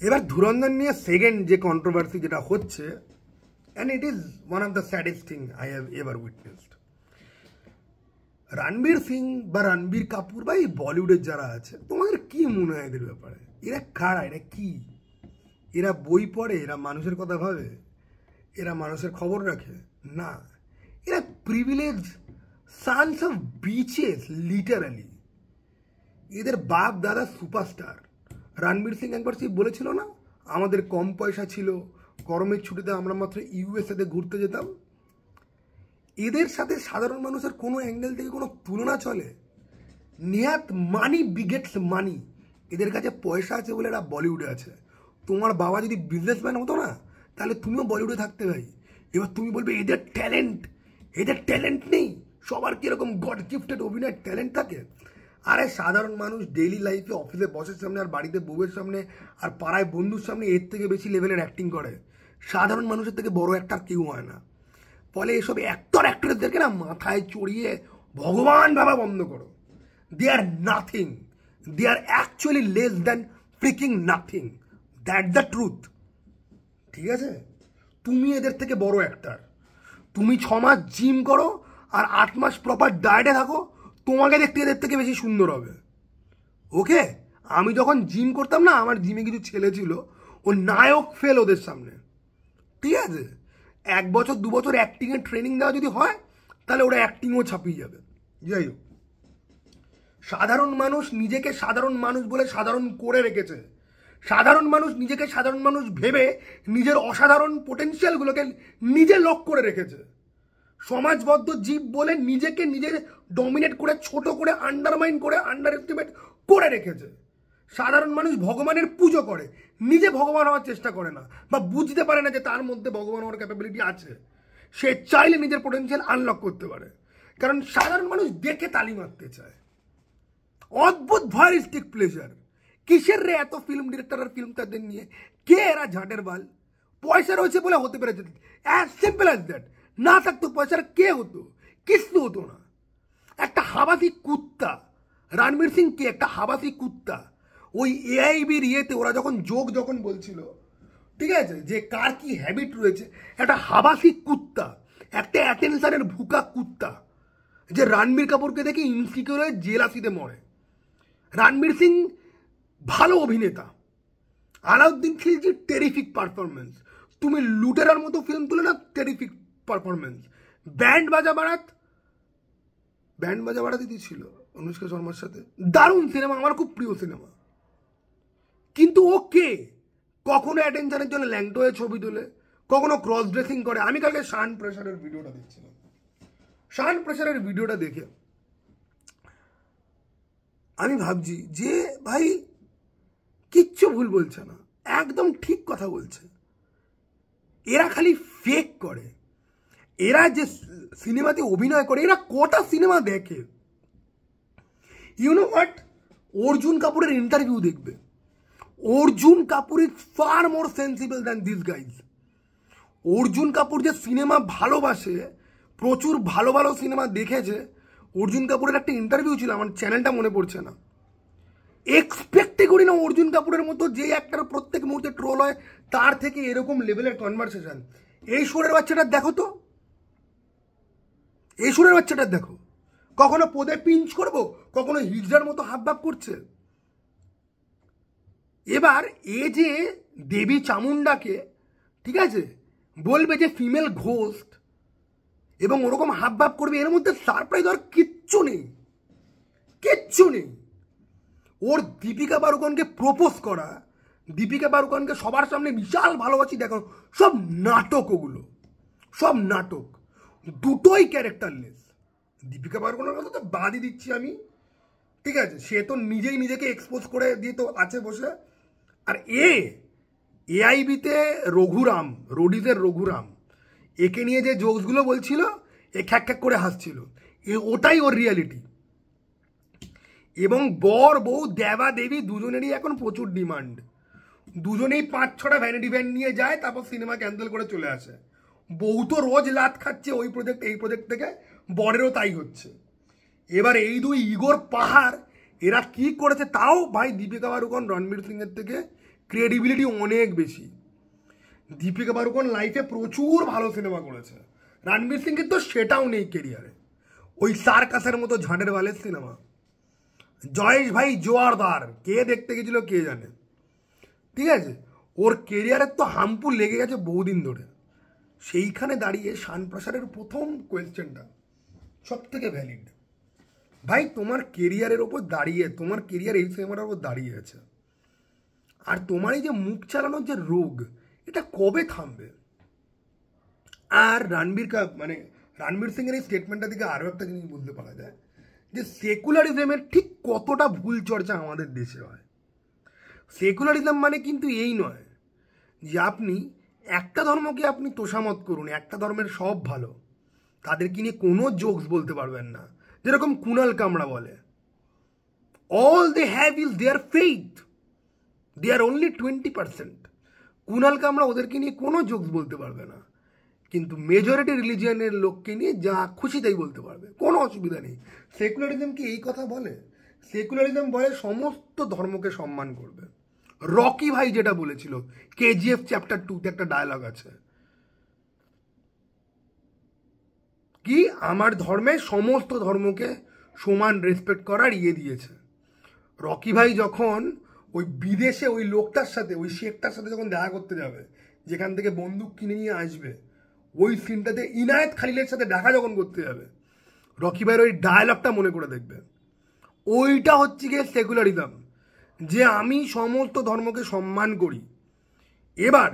এবার ধুরন্ধর নিয়ে সেকেন্ড যে কন্ট্রোভার্সি যেটা হচ্ছে, and it is one of the saddest thing I have ever witnessed. Ranveer Singh বা রণবীর কাপুর বা এই বলিউডের যারা আছে, তোমাদের কি মনে হয় এদের ব্যাপারে? এরা কারা? এরা কি? এরা বই পড়ে? এরা মানুষের কথা ভাবে? এরা মানুষের খবর রাখে? না, এরা privilege Sans of bitches, literally. এদের বাপ দাদা সুপারস্টার। রণবীর সিং একবার সেই বলেছিল না, আমাদের কম পয়সা ছিল, গরমের ছুটিতে আমরা মাত্র ইউএসএতে ঘুরতে যেতাম। এদের সাথে সাধারণ মানুষের কোনো অ্যাঙ্গেল থেকে কোনো তুলনা চলে? নেহাত মানি বিগেটস মানি। এদের কাছে পয়সা আছে বলে এরা বলিউডে আছে। তোমার বাবা যদি বিজনেসম্যান হতো না, তাহলে তুমিও বলিউডে থাকতে ভাই। এবার তুমি বলবে এদের ট্যালেন্ট নেই। সবার কীরকম গড গিফটেড অভিনয়ের ট্যালেন্ট থাকে। আরে সাধারণ মানুষ ডেইলি লাইফে অফিসে বসের সামনে আর বাড়িতে বউয়ের সামনে আর পাড়ায় বন্ধুর সামনে এর থেকে বেশি লেভেলের অ্যাক্টিং করে। সাধারণ মানুষের থেকে বড় অ্যাক্টর কেউ হয় না। ফলে এসব অ্যাক্ট্রেসদেরকে না মাথায় চড়িয়ে ভগবান ভাবা বন্ধ করো। They are nothing. They are actually less than freaking nothing. That the truth. ঠিক আছে? তুমি এদের থেকে বড় অ্যাক্টর। তুমি 6 মাস জিম করো আর 8 মাস প্রপার ডায়েটে থাকো, তোমাকে দেখতে এদের থেকে বেশি সুন্দর হবে। ওকে? আমি যখন জিম করতাম না, আমার জিমে কিছু ছেলে ছিল, ও নায়ক ফেল ওদের সামনে। ঠিক আছে? 1 বছর 2 বছর অ্যাক্টিংয়ের ট্রেনিং দেওয়া যদি হয়, তাহলে ওরা অ্যাক্টিংও ছাপিয়ে যাবে। যাই হোক, সাধারণ মানুষ নিজেকে সাধারণ মানুষ বলে সাধারণ করে রেখেছে। সাধারণ মানুষ নিজেকে সাধারণ মানুষ ভেবে নিজের অসাধারণ পোটেনশিয়ালগুলোকে নিজে লক করে রেখেছে। সমাজবদ্ধ জীব বলে নিজেকে নিজে ডমিনেট করে, ছোট করে, আন্ডারমাইন করে, আন্ডার এস্টিমেট করে রেখেছে। সাধারণ মানুষ ভগবানের পুজো করে, নিজে ভগবান হওয়ার চেষ্টা করে না, বা বুঝতে পারে না যে তার মধ্যে ভগবান হওয়ার ক্যাপাবিলিটি আছে। সে চাইলে নিজের পোটেনশিয়াল আনলক করতে পারে, কারণ সাধারণ মানুষ দেখে তালি মারতে চায়। অদ্ভুত ভয়েরিস্টিক প্লেজার। কিসের রে এত ফিল্ম ডিরেক্টর আর ফিল্ম তাদের নিয়ে? কে এরা ঝাঁটের বাল? পয়সা রয়েছে বলে হতে পেরেছে, অ্যাজ সিম্পল অ্যাজ দ্যাট। না থাকতো পয়সার কে হতো? কিছু হতো না। একটা হাবাসি কুত্তা রণবীর সিং, কে একটা হাবাসি কুত্তা। ওই এআইবির ইয়েতে ওরা যখন বলছিল, ঠিক আছে, যে কার কি হ্যাবিট রয়েছে, একটা হাবাসি কুত্তা, একটা অ্যাটেনশনের ভুকা কুত্তা, যে রণবীর কাপুরকে দেখে ইনসিকিউর হয়ে জেলাসিতে মরে। রণবীর সিং ভালো অভিনেতা, আলাউদ্দিন খিলজি টেরিফিক পারফরমেন্স, তুমি লুটেরার মতো ফিল্ম তুলে না, টেরিফিক পারফরমেন্স। ব্যান্ড বাজা বারাতি ছিল অনুষ্কা শর্মার সাথে, দারুণ সিনেমা, আমার খুব প্রিয় সিনেমা। কিন্তু ও কে? কখনো অ্যাটেনশনের জন্য ল্যাংটো হয়ে ছবি তোলে, কখনো ক্রস ড্রেসিং করে। আমি কালকে শান প্রেসারের ভিডিওটা দেখছিলাম। শান প্রেসারের ভিডিওটা দেখে আমি ভাবছি যে ভাই কিচ্ছু ভুল বলছে না, একদম ঠিক কথা বলছে। এরা খালি ফেক করে। এরা যে সিনেমাতে অভিনয় করে, এরা কটা সিনেমা দেখে? You know what? অর্জুন কাপুরের ইন্টারভিউ দেখবে। Arjun Kapoor is far more sensible than this guys. Arjun Kapoor যে সিনেমা ভালোবাসে, প্রচুর ভালো ভালো সিনেমা দেখেছে। অর্জুন কাপুরের একটা ইন্টারভিউ ছিল, আমার চ্যানেলটা মনে পড়ছে না। এক্সপেক্টই করি না অর্জুন কাপুরের মতো যে একটা প্রত্যেক মুহূর্তে ট্রোল হয়, তার থেকে এরকম লেভেলের কনভারসেশন। এই সুরের বাচ্চাটা দেখো তো, এই সুরের বাচ্চাটা দেখো, কখনো পদে পিঞ্চ করবো, কখনো হিজড়ার মতো হাবভাব করছে। এবার এ যে দেবী চামুন্ডাকে, ঠিক আছে, বলবে যে ফিমেল ঘোস্ট এবং ওরকম হাবভাব করবে, এর মধ্যে সারপ্রাইজ আর কিচ্ছু নেই, কিচ্ছু নেই। ওর দীপিকা পাড়ুকোনকে প্রপোজ করা, দীপিকা পাড়ুকোনকে সবার সামনে বিশাল ভালোবাসি দেখানো, সব নাটক। ওগুলো সব নাটক, দুটোই ক্যারেক্টারলেস। দীপিকা পাড়ুকোনের কথা তো বাদই দিচ্ছি আমি, ঠিক আছে, সে তো নিজেই নিজেকে এক্সপোজ করে দিয়ে তো আছে বসে। আর এআইবিতে রঘুরাম, রোডিজের রঘুরাম, একে নিয়ে যে জোকসগুলো বলছিল, এ খ্যাক করে হাসছিল, ওটাই ওর রিয়ালিটি। এবং বর বউ দেবা দেবী দুজনেরই এখন প্রচুর ডিমান্ড। দুজনেই 5-6টা ভ্যানিটি ভ্যান নিয়ে যায়, তারপর সিনেমা ক্যান্সেল করে চলে আসে। বউ তো রোজ লাত খাচ্ছে ওই প্রজেক্ট এই প্রজেক্ট থেকে, বরেরও তাই হচ্ছে। এবার এই দুই ইগোর পাহাড় এরা কি করেছে তাও ভাই দীপিকা পাড়ুকোন রণবীর সিংয়ের থেকে ক্রেডিবিলিটি অনেক বেশি। দীপিকা পাড়ুকোন লাইফে প্রচুর ভালো সিনেমা করেছে, রণবীর সিংয়ের তো সেটাও নেই কেরিয়ারে। ওই সার্কাসের মতো ঝাঁটের বালের সিনেমা। জয়েশ ভাই জোয়ারদার, কে দেখতে গেছিল কে জানে, ঠিক আছে। ওর কেরিয়ারের তো হাম্পুর লেগে গেছে বহুদিন ধরে। সেইখানে দাঁড়িয়ে শানপ্রসাদের প্রথম কোয়েশ্চেনটা সব থেকে ভ্যালিড। ভাই তোমার কেরিয়ারের ওপর দাঁড়িয়ে, তোমার কেরিয়ার এই সিনেমাটার ওপর দাঁড়িয়ে আছে, আর তোমার এই যে মুখ চালানোর যে রোগ, এটা কবে থামবে? আর রণবীর সিংয়ের এই স্টেটমেন্টটা থেকে আরও একটা জিনিস বুঝতে পারা যায় যে সেকুলারিজমের ঠিক কতটা ভুল চর্চা আমাদের দেশে হয়। সেকুলারিজম মানে কিন্তু এই নয় যে আপনি একটা ধর্মকে আপনি তোষামত করুন, একটা ধর্মের সব ভালো, তাদেরকে নিয়ে কোনো জোকস বলতে পারবেন না। যেরকম কুনাল কামরা বলে, all they have is their faith, they are only 20%। Kunal Kamra ওদেরকে নিয়ে কোনো জোকস বলতে পারবে না, কিন্তু মেজরিটি রিলিজিয়ানের লোককে নিয়ে যা খুশি তাই বলতে পারবে, কোনো অসুবিধা নেই। সেকুলারিজম কি এই কথা বলে? সেকুলারিজম বলে সমস্ত ধর্মকে সম্মান করবে। রকি ভাই যেটা বলেছিল কেজিএফ চ্যাপ্টার 2-তে একটা ডায়লগ আছে, কি আমার ধর্মে সমস্ত ধর্মকে সমান রেসপেক্ট করার দিয়েছে। রকি ভাই যখন ওই বিদেশে ওই লোকটার সাথে, ওই শেখটার সাথে যখন দেখা করতে যাবে, যেখান থেকে বন্দুক কিনে নিয়ে আসবে, ওই সিনটাতে ইনায়েত খালিলের সাথে দেখা যখন করতে যাবে, রকি ভাইয়ের ওই ডায়লগটা মনে করে দেখবে। ওইটা হচ্ছে গিয়ে সেকুলারিজম, যে আমি সমস্ত ধর্মকে সম্মান করি। এবার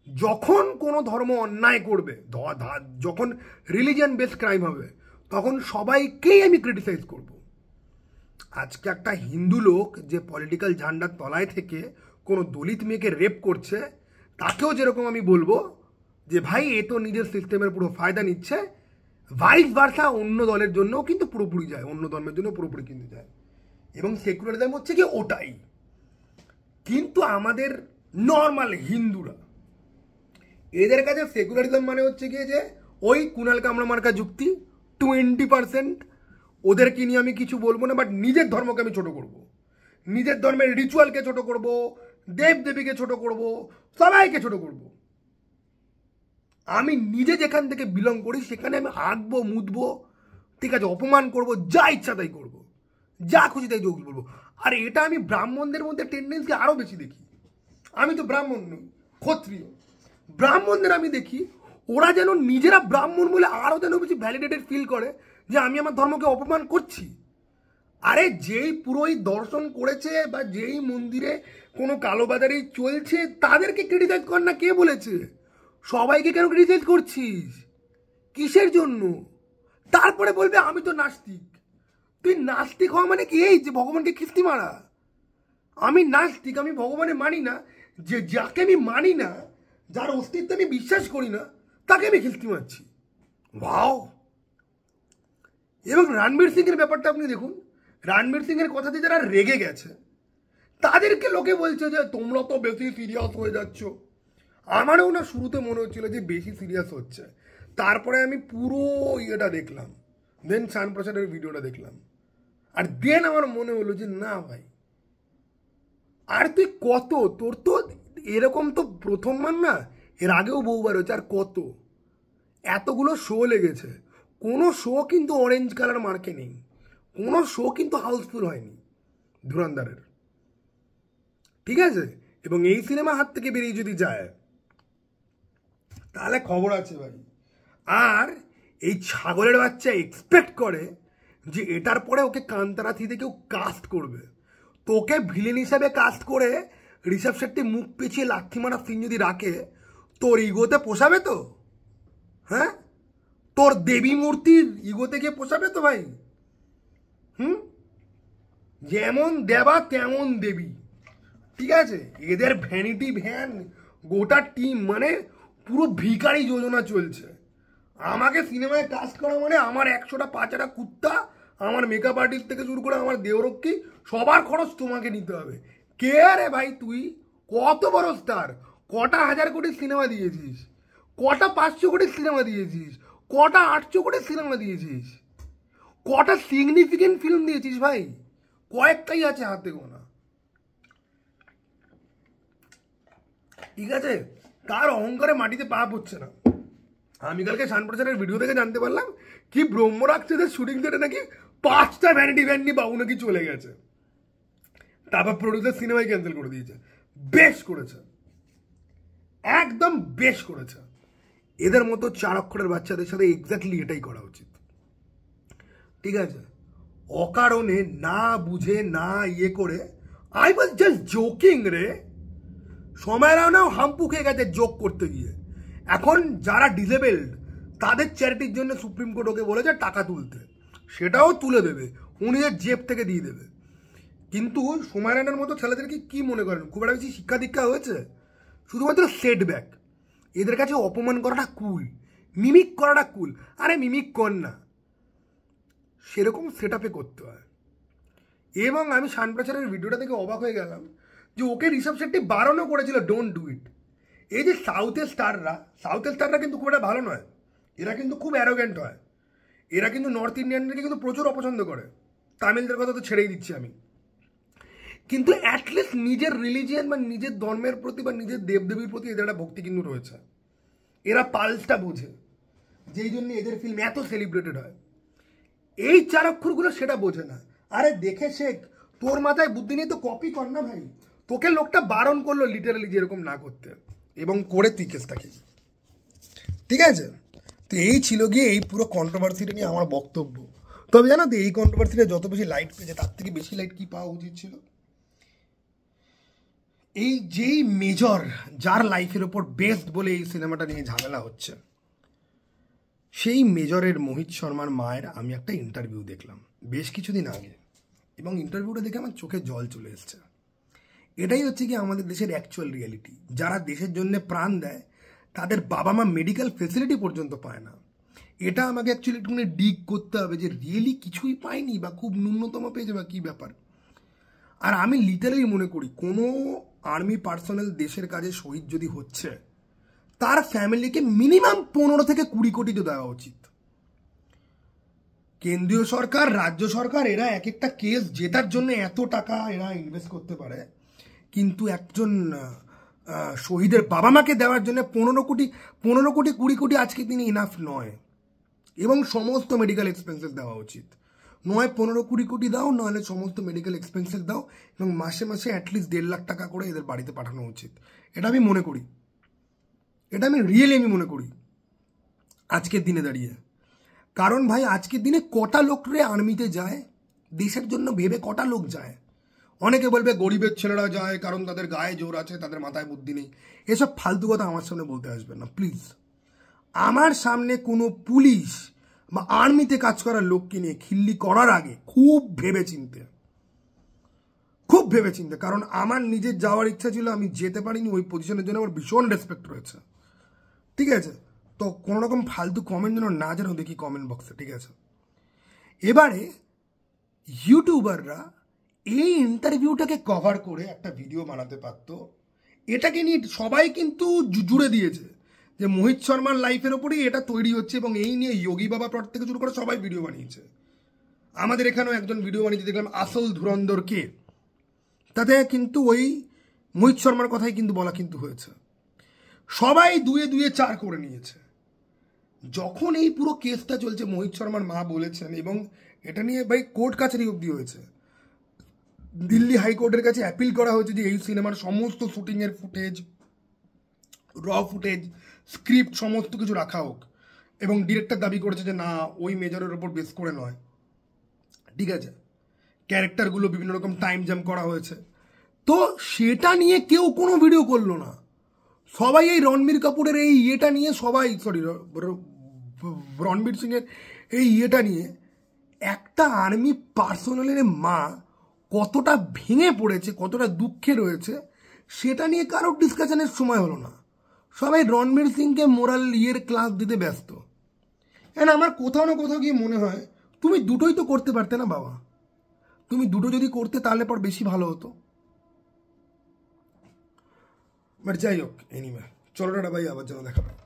যখন কোনো ধর্ম অন্যায় করবে, যখন রিলিজিয়ান বেস ক্রাইম হবে, তখন সবাইকেই আমি ক্রিটিসাইজ করব। আজকে একটা হিন্দু লোক যে পলিটিক্যাল ঝান্ডার তলায় থেকে কোনো দলিত মেয়েকে রেপ করছে, তাকেও যেরকম আমি বলবো যে ভাই এ তো নিজের সিস্টেমের পুরো ফায়দা নিচ্ছে, ভাইস ভার্সা অন্য দলের জন্যও কিন্তু পুরোপুরি যায়, অন্য ধর্মের জন্য পুরোপুরি কিন্তু যায়। এবং সেকুলারিজম হচ্ছে কি ওটাই। কিন্তু আমাদের নর্মাল হিন্দুরা, এদের কাছে সেকুলারিজম মানে হচ্ছে গিয়ে যে ওই কুনাল কামরা মার্কা যুক্তি, 20%। ওদেরকে নিয়ে আমি কিছু বলবো না, বাট নিজের ধর্মকে আমি ছোট করব, নিজের ধর্মের রিচুয়ালকে ছোট করব, দেব দেবীকে ছোট করব, সবাইকে ছোট করব। আমি নিজে যেখান থেকে বিলং করি সেখানে আমি আঁকবো, মুদবো, ঠিক আছে, অপমান করব, যা ইচ্ছা তাই করব, যা খুশি তাই জোকস বলবো। আর এটা আমি ব্রাহ্মণদের মধ্যে টেন্ডেন্সি আরও বেশি দেখি। আমি তো ব্রাহ্মণ নই, ক্ষত্রিয়। ব্রাহ্মণদের আমি দেখি ওরা যেন নিজেরা ব্রাহ্মণ বলে আরও যেন বেশি ভ্যালিডেটেড ফিল করে যে আমি আমার ধর্মকে অপমান করছি। আরে যেই পুরোহিত দর্শন করেছে বা যেই মন্দিরে কোনো কালোবাজারি চলছে, তাদেরকে ক্রিটিসাইজ কর না, কে বলেছে? সবাইকে কেন ক্রিটিসাইজ করছিস? কিসের জন্য? তারপরে বলবে আমি তো নাস্তিক। তুই নাস্তিক হওয়া মানে কি এই যে ভগবানকে খিস্তি মারা? আমি নাস্তিক, আমি ভগবানে মানি না, যে যাকে আমি মানি না, যার অস্তিত্ব আমি বিশ্বাস করি না, তাকে আমি খিস্তি মারছি। ওয়াও। এবং রণবীর সিংয়ের ব্যাপারটা আপনি দেখুন, রণবীর সিংয়ের কথাতে যারা রেগে গেছে তাদেরকে লোকে বলছে যে তোমরা তো বেশি সিরিয়াস হয়ে যাচ্ছ। আমারও না শুরুতে মনে হচ্ছিল যে বেশি সিরিয়াস হচ্ছে, তারপরে আমি পুরো ইয়েটা দেখলাম, দেন শানপ্রসাদের ভিডিওটা দেখলাম, আর দেন আমার মনে হলো যে না ভাই, আর তুই কত, তোর তো এরকম তো প্রথমবার না, এর আগেও বহুবার হচ্ছে, আর কত এতগুলো শো লেগেছে, কোনো শো কিন্তু অরেঞ্জ কালার মার্কে নেই, কোনো শো কিন্তু হাউসফুল হয়নি ধুরন্ধরের, ঠিক আছে। এবং এই সিনেমা হাত থেকে বেরিয়ে যদি যায় তাহলে খবর আছে ভাই। আর এই ছাগলের বাচ্চা এক্সপেক্ট করে যে এটার পরে ওকে কান্তারা থ্রিতে কেউ কাস্ট করবে, তোকে ভিলেন হিসাবে কাস্ট করে ঋষভ শেট্টি মুখ পেছিয়ে লাথি মারা সিন যদি রাখে, তোর ইগোতে পোষাবে তো? হ্যাঁ, তোর দেবী মূর্তির ইগোতে গিয়ে পোষাবে তো ভাই? যেমন দেবা তেমন দেবী, ঠিক আছে। এদের ভ্যানিটি ভ্যান গোটা টিম মানে পুরো ভিখারি যোজনা চলছে। আমাকে সিনেমায় কাস্ট করা মানে আমার 100টা 5টা কুত্তা, আমার মেকআপ আর্টিস্ট থেকে শুরু করে আমার দেহরক্ষী, সবার খরচ তোমাকে নিতে হবে। কে রে ভাই তুই? কত বড় স্টার? কটা 1000 কোটির সিনেমা দিয়েছিস, কটা 500 কোটির সিনেমা দিয়েছিস, কটা 800 কোটির সিনেমা দিয়েছিস, কটা সিগনিফিকেন্ট ফিল্ম দিয়েছিস ভাই, কয়েকটাই আছে হাতে গোনা। ঠিক আছে, তার অহংকারে মাটিতে পা পড়ছে না। আমি কালকে শানপ্রচারের ভিডিও থেকে জানতে পারলাম কি ব্রহ্মরাক্ষসের শুটিং সেটে নাকি 5টা ভ্যানিটি ভ্যান নিয়ে বাবু নাকি চলে গেছে, তারপর প্রডিউসার সিনেমাই ক্যান্সেল করে দিয়েছে। বেশ করেছে, একদম বেশ করেছে। এদের মতো 4 অক্ষরের বাচ্চাদের সাথে এক্স্যাক্টলি এটাই করা উচিত। ঠিক আছে, অকারণে না বুঝে না ইয়ে করে, আই ওয়াজ জাস্ট জোকিং রে। সময়রাও নাও হাম্পু খেয়ে গেছে জোক করতে গিয়ে। এখন যারা ডিসেবলড তাদের চ্যারিটির জন্য সুপ্রিম কোর্ট ওকে বলেছে টাকা তুলতে, সেটাও তুলে দেবে, উনি জেব থেকে দিয়ে দেবে। কিন্তু সময়রানের মতো ছেলেদেরকে কি মনে করেন খুব একটা বেশি শিক্ষা দীক্ষা হয়েছে? শুধুমাত্র সেটব্যাক। এদের কাছে অপমান করাটা কুল, মিমিক করাটা কুল। আরে মিমিক কর না, সেরকম সেট আপে করতে হয়। এবং আমি শানপ্রচারের ভিডিওটা থেকে অবাক হয়ে গেলাম যে ওকে ঋষভ শেট্টি বারণও করেছিল ডোন্ট ডু ইট। এই যে সাউথের স্টাররা কিন্তু খুব একটা ভালো নয়, এরা কিন্তু খুব অ্যারোগ্যান্ট হয়। এরা কিন্তু নর্থ ইন্ডিয়ানদেরকে কিন্তু প্রচুর অপছন্দ করে, তামিলদের কথা তো ছেড়েই দিচ্ছি আমি। কিন্তু অ্যাটলিস্ট নিজের রিলিজিয়ান বা নিজের ধর্মের প্রতি বা নিজের দেবদেবীর প্রতি এদের একটা ভক্তি কিন্তু রয়েছে। এরা পালসটা বোঝে, যেই জন্য এদের ফিল্ম এত সেলিব্রেটেড হয়। এই 4 অক্ষরগুলো সেটা বোঝে না। আরে দেখে শেখ, তোর মাথায় বুদ্ধি নেই তো কপি কর না ভাই। তোকে লোকটা বারণ করলো লিটারালি যে এরকম না করতে, এবং করে তুই কেসটাকে। ঠিক আছে, তো এই ছিল গিয়ে এই পুরো কন্ট্রোভার্সিটা নিয়ে আমার বক্তব্য। তবে জানো তো, এই কন্ট্রোভার্সিটা যত বেশি লাইট পেয়েছে তার থেকে বেশি লাইট কি পাওয়া উচিত ছিল? এই যেই মেজর, যার লাইফের ওপর বেস্ট বলে এই সিনেমাটা নিয়ে ঝামেলা হচ্ছে, সেই মেজরের মোহিত শর্মার মায়ের আমি একটা ইন্টারভিউ দেখলাম বেশ কিছুদিন আগে, এবং ইন্টারভিউটা দেখে আমার চোখে জল চলে এসছে। এটাই হচ্ছে কি আমাদের দেশের অ্যাকচুয়াল রিয়ালিটি। যারা দেশের জন্য প্রাণ দেয় তাদের বাবা মা মেডিকেল ফেসিলিটি পর্যন্ত পায় না। এটা আমাকে অ্যাকচুয়ালি একটুখানি ডিগ করতে হবে যে রিয়েলি কিছুই পায়নি বা খুব ন্যূনতম পেয়েছে বা কী ব্যাপার। আর আমি লিটারালি মনে করি কোনো আর্মি পার্সোনাল দেশের কাজে শহীদ যদি হচ্ছে, তার ফ্যামিলিকে মিনিমাম 15 থেকে 20 কোটি তো দেওয়া উচিত। কেন্দ্রীয় সরকার, রাজ্য সরকার এরা এক একটা কেস জেতার জন্য এত টাকা এরা ইনভেস্ট করতে পারে, কিন্তু একজন শহীদের বাবা মাকে দেওয়ার জন্য 15 কোটি 20 কোটি আজকে দিনে ইনাফ নয়। এবং সমস্ত মেডিকেল এক্সপেন্সেস দেওয়া উচিত নয়। 15-20 কোটি দাও, নাহলে সমস্ত মেডিকেল এক্সপেন্সেস দাও, এবং মাসে মাসে অ্যাটলিস্ট 1.5 লাখ টাকা করে এদের বাড়িতে পাঠানো উচিত। এটা আমি মনে করি, এটা আমি রিয়েলি মনে করি আজকের দিনে দাঁড়িয়ে। কারণ ভাই আজকের দিনে কটা লোক রে আর্মিতে যায় দেশের জন্য ভেবে, কটা লোক যায়? অনেকে বলবে গরিবের ছেলেরা যায় কারণ তাদের গায়ে জোর আছে, তাদের মাথায় বুদ্ধি নেই। এসব ফালতু কথা আমার সামনে বলতে আসবেন না প্লিজ। আমার সামনে কোনো পুলিশ বা আর্মিতে কাজ করার লোককে নিয়ে খিল্লি করার আগে খুব ভেবে চিনতে, কারণ আমার নিজের যাওয়ার ইচ্ছা ছিল, আমি যেতে পারিনি। ওই পজিশনের জন্য আমার ভীষণ রেসপেক্ট রয়েছে। ঠিক আছে, তো কোনো রকম ফালতু কমেন্ট যেন না যেন দেখি কমেন্ট বক্সে। ঠিক আছে, এবারে ইউটিউবাররা এই ইন্টারভিউটাকে কভার করে একটা ভিডিও বানাতে পারতো। এটাকে নিয়ে সবাই কিন্তু জুড়ে দিয়েছে যে মোহিত শর্মার লাইফের ওপরেই এটা তৈরি হচ্ছে, এবং এই নিয়ে যোগী বাবা প্লট থেকে শুরু করে সবাই ভিডিও বানিয়েছে। আমাদের এখানেও একজন ভিডিও বানিয়েছে দেখলাম, আসল ধুরন্ধর কে, তাতে কিন্তু ওই মোহিত শর্মার কথাই কিন্তু বলা কিন্তু হয়েছে। সবাই 2-2 4 করে নিয়েছে। যখন এই পুরো কেসটা চলছে, মোহিত শর্মার মা বলেছেন, এবং এটা নিয়ে ভাই কোর্ট কাছারি অবধি হয়েছে, দিল্লি হাইকোর্টের কাছে অ্যাপিল করা হয়েছে যে এই সিনেমার সমস্ত শুটিংয়ের ফুটেজ, র ফুটেজ, স্ক্রিপ্ট সমস্ত কিছু রাখা হোক, এবং ডিরেক্টর দাবি করেছে যে না, ওই মেজরের ওপর বেস করে নয়। ঠিক আছে, ক্যারেক্টারগুলো বিভিন্ন রকম টাইম জাম্প করা হয়েছে, তো সেটা নিয়ে কেউ কোনো ভিডিও করলো না। সবাই এই রণবীর কাপুরের এই ইয়েটা নিয়ে, রণবীর সিংয়ের এই ইয়েটা নিয়ে একটা আর্মি পার্সোনালের মা কতটা ভেঙে পড়েছে, কতটা দুঃখে রয়েছে, সেটা নিয়ে কারোর ডিসকাশনের সময় হলো না। সবাই রণবীর সিংকে মোরাল ইয়ের ক্লাস দিতে ব্যস্ত। এন্ড আমার কোথাও না কোথাও গিয়ে মনে হয় তুমি দুটোই তো করতে পারতে না বাবা। তুমি দুটো যদি করতে তাহলে পর বেশি ভালো হতো। বাট যাই হোক, এনিওয়ে, চলো টাটা ভাই, আবার যেন দেখা পাবো।